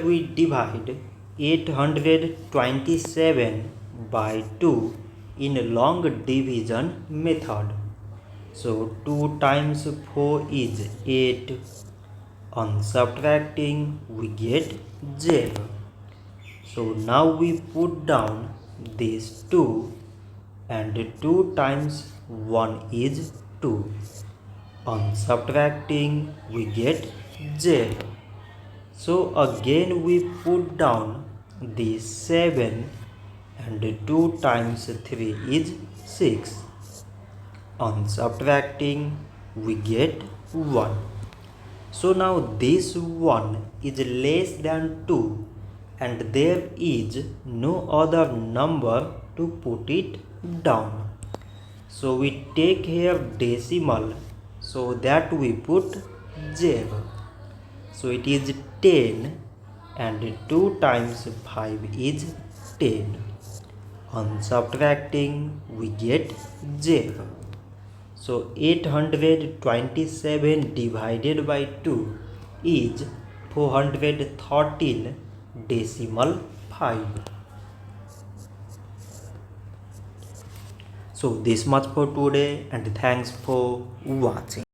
we divide 827 by 2 in long division method. So 2 times 4 is 8. On subtracting we get 0. So now we put down these 2 and 2 times 1 is 2. On subtracting we get 0. So again we put down the 7 and 2 times 3 is 6. On subtracting we get 1. So now this 1 is less than 2 and there is no other number to put it down. So we take here decimal so that we put 0. So it is 10 and 2 times 5 is 10. On subtracting we get 0. So 827 divided by 2 is 413 decimal 5. So this much for today and thanks for watching.